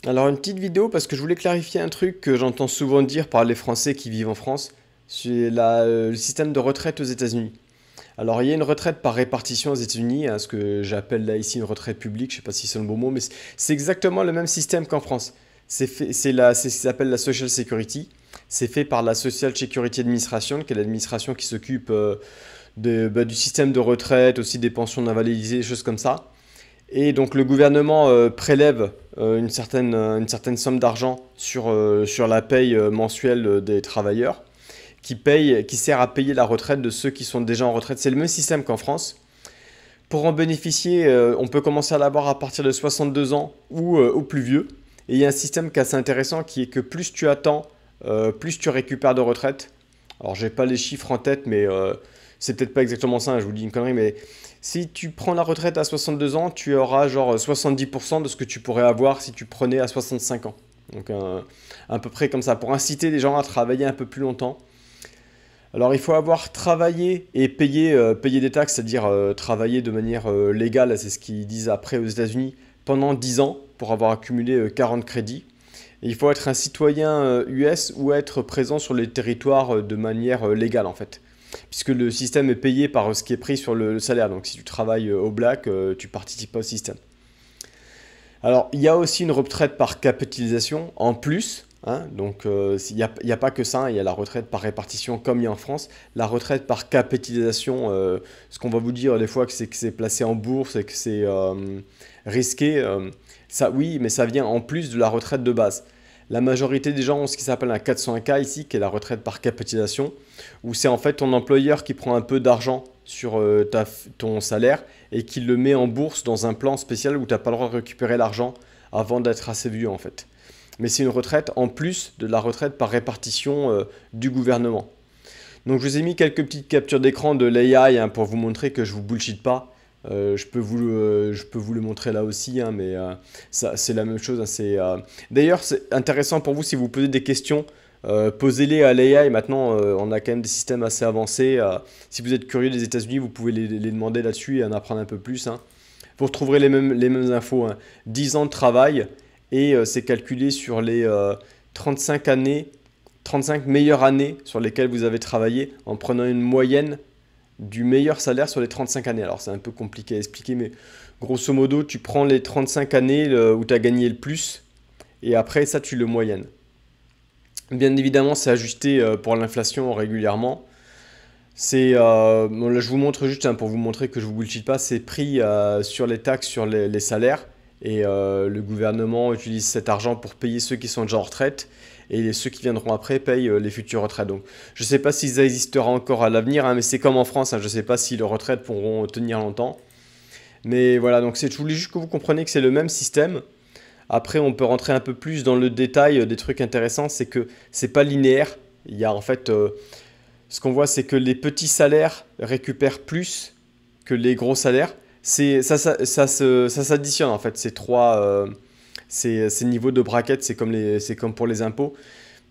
Alors une petite vidéo parce que je voulais clarifier un truc que j'entends souvent dire par les Français qui vivent en France, c'est le système de retraite aux États-Unis. Alors il y a une retraite par répartition aux États-Unis, hein, ce que j'appelle là ici une retraite publique, je sais pas si c'est le bon mot, mais c'est exactement le même système qu'en France. C'est ce qui s'appelle la Social Security. C'est fait par la Social Security Administration, qui est l'administration qui s'occupe du système de retraite, aussi des pensions d'invalidité, des choses comme ça. Et donc le gouvernement prélève une certaine somme d'argent sur la paye mensuelle des travailleurs qui sert à payer la retraite de ceux qui sont déjà en retraite. C'est le même système qu'en France. Pour en bénéficier, on peut commencer à l'avoir à partir de 62 ans ou plus vieux. Et il y a un système qui est assez intéressant qui est que plus tu attends, plus tu récupères de retraite. Alors j'ai pas les chiffres en tête, mais c'est peut-être pas exactement ça, hein, je vous dis une connerie, mais si tu prends la retraite à 62 ans, tu auras genre 70% de ce que tu pourrais avoir si tu prenais à 65 ans. Donc à peu près comme ça, pour inciter les gens à travailler un peu plus longtemps. Alors il faut avoir travaillé et payé des taxes, c'est-à-dire travailler de manière légale, c'est ce qu'ils disent après aux États-Unis, pendant 10 ans pour avoir accumulé 40 crédits. Et il faut être un citoyen US ou être présent sur les territoires de manière légale en fait. Puisque le système est payé par ce qui est pris sur le salaire. Donc si tu travailles au black, tu participes pas au système. Alors il y a aussi une retraite par capitalisation en plus. Hein, donc il y a pas que ça, hein, il y a la retraite par répartition comme il y a en France. La retraite par capitalisation, ce qu'on va vous dire des fois que c'est placé en bourse et que c'est risqué. Ça oui, mais ça vient en plus de la retraite de base. La majorité des gens ont ce qui s'appelle un 401(k) ici, qui est la retraite par capitalisation, où c'est en fait ton employeur qui prend un peu d'argent sur ton salaire et qui le met en bourse dans un plan spécial où tu n'as pas le droit de récupérer l'argent avant d'être assez vieux en fait. Mais c'est une retraite en plus de la retraite par répartition du gouvernement. Donc je vous ai mis quelques petites captures d'écran de l'AI hein, pour vous montrer que je vous bullshit pas. Je peux vous le montrer là aussi, hein, mais c'est la même chose. Hein, D'ailleurs, c'est intéressant pour vous si vous posez des questions, posez-les à l'AI. Maintenant, on a quand même des systèmes assez avancés. Si vous êtes curieux des États-Unis, vous pouvez les demander là-dessus et en apprendre un peu plus. Hein. Vous retrouverez les mêmes infos. Hein. 10 ans de travail et c'est calculé sur les 35 années, 35 meilleures années sur lesquelles vous avez travaillé en prenant une moyenne du meilleur salaire sur les 35 années. Alors c'est un peu compliqué à expliquer, mais grosso modo, tu prends les 35 années où tu as gagné le plus, et après ça, tu le moyennes. Bien évidemment, c'est ajusté pour l'inflation régulièrement. Bon, là, je vous montre juste hein, pour vous montrer que je vous bullshit pas, c'est pris sur les taxes sur les salaires, et le gouvernement utilise cet argent pour payer ceux qui sont déjà en retraite, et ceux qui viendront après payent les futures retraites. Donc, je ne sais pas si ça existera encore à l'avenir, hein, mais c'est comme en France, hein, je ne sais pas si les retraites pourront tenir longtemps. Mais voilà, donc je voulais juste que vous compreniez que c'est le même système. Après, on peut rentrer un peu plus dans le détail des trucs intéressants, c'est que c'est pas linéaire. Il y a en fait, ce qu'on voit, c'est que les petits salaires récupèrent plus que les gros salaires. Ça s'additionne en fait, ces niveaux de bracket, c'est comme pour les impôts.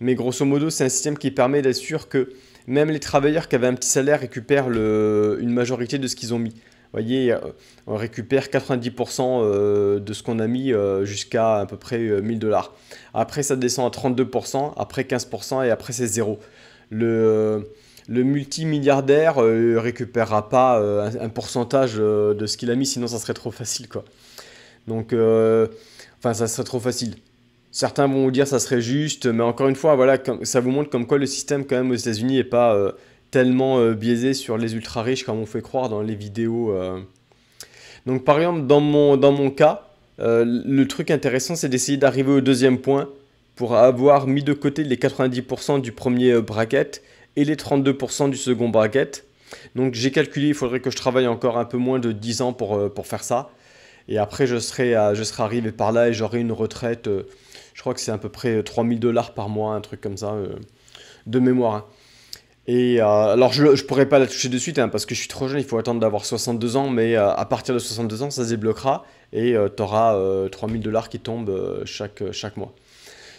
Mais grosso modo, c'est un système qui permet d'être sûr que même les travailleurs qui avaient un petit salaire récupèrent une majorité de ce qu'ils ont mis. Vous voyez, on récupère 90% de ce qu'on a mis jusqu'à à peu près 1000 dollars. Après, ça descend à 32%, après 15% et après c'est zéro. Le multimilliardaire récupérera pas un pourcentage de ce qu'il a mis, sinon ça serait trop facile, quoi. Donc, enfin, ça serait trop facile. Certains vont vous dire ça serait juste, mais encore une fois, voilà, ça vous montre comme quoi le système quand même aux États-Unis n'est pas tellement biaisé sur les ultra riches comme on fait croire dans les vidéos. Donc par exemple, dans mon cas, le truc intéressant c'est d'essayer d'arriver au deuxième point pour avoir mis de côté les 90% du premier bracket et les 32% du second bracket. Donc j'ai calculé, il faudrait que je travaille encore un peu moins de 10 ans pour faire ça. Et après, je serai arrivé par là et j'aurai une retraite, je crois que c'est à peu près 3000 dollars par mois, un truc comme ça, de mémoire. Hein. Et alors, je ne pourrais pas la toucher de suite hein, parce que je suis trop jeune, il faut attendre d'avoir 62 ans, mais à partir de 62 ans, ça se débloquera et tu auras 3000 dollars qui tombent chaque mois.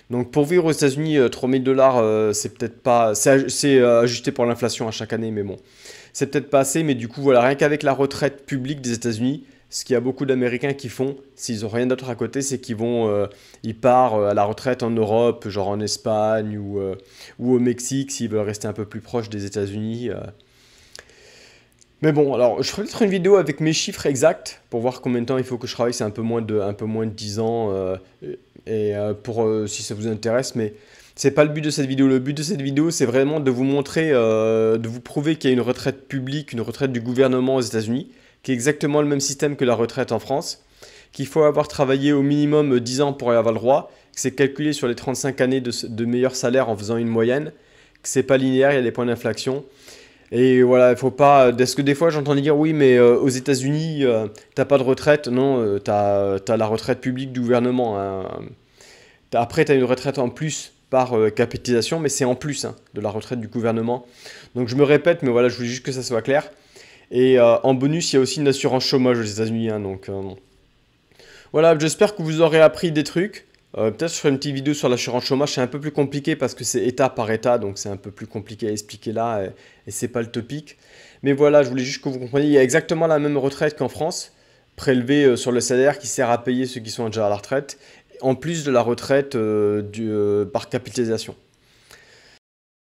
Donc, pour vivre aux États-Unis, 3000 dollars, c'est peut-être pas. C'est ajusté pour l'inflation à chaque année, mais bon. C'est peut-être pas assez, mais du coup, voilà, rien qu'avec la retraite publique des États-Unis, Ce qu'il y a beaucoup d'Américains qui font, s'ils ont rien d'autre à côté, c'est qu'ils vont, ils partent à la retraite en Europe, genre en Espagne ou au Mexique, s'ils veulent rester un peu plus proches des États-Unis. Mais bon, alors je ferai peut-être une vidéo avec mes chiffres exacts pour voir combien de temps il faut que je travaille. C'est un peu moins de 10 ans. Si ça vous intéresse, mais c'est pas le but de cette vidéo. Le but de cette vidéo, c'est vraiment de vous montrer, de vous prouver qu'il y a une retraite publique, une retraite du gouvernement aux États-Unis, qui est exactement le même système que la retraite en France, qu'il faut avoir travaillé au minimum 10 ans pour y avoir le droit, que c'est calculé sur les 35 années de meilleur salaire en faisant une moyenne, que c'est pas linéaire, il y a des points d'inflexion. Et voilà, il faut pas. Est-ce que des fois j'entends dire oui, mais aux États-Unis, t'as pas de retraite? Non, t'as la retraite publique du gouvernement, hein. Après, t'as une retraite en plus par capitalisation, mais c'est en plus, hein, de la retraite du gouvernement. Donc je me répète, mais voilà, je voulais juste que ça soit clair. Et en bonus, il y a aussi une assurance chômage aux États-Unis, hein, donc voilà, j'espère que vous aurez appris des trucs. Peut-être je ferai une petite vidéo sur l'assurance chômage, c'est un peu plus compliqué parce que c'est état par état, donc c'est un peu plus compliqué à expliquer là, et c'est pas le topic. Mais voilà, je voulais juste que vous compreniez, il y a exactement la même retraite qu'en France, prélevée sur le salaire qui sert à payer ceux qui sont déjà à la retraite, en plus de la retraite par capitalisation.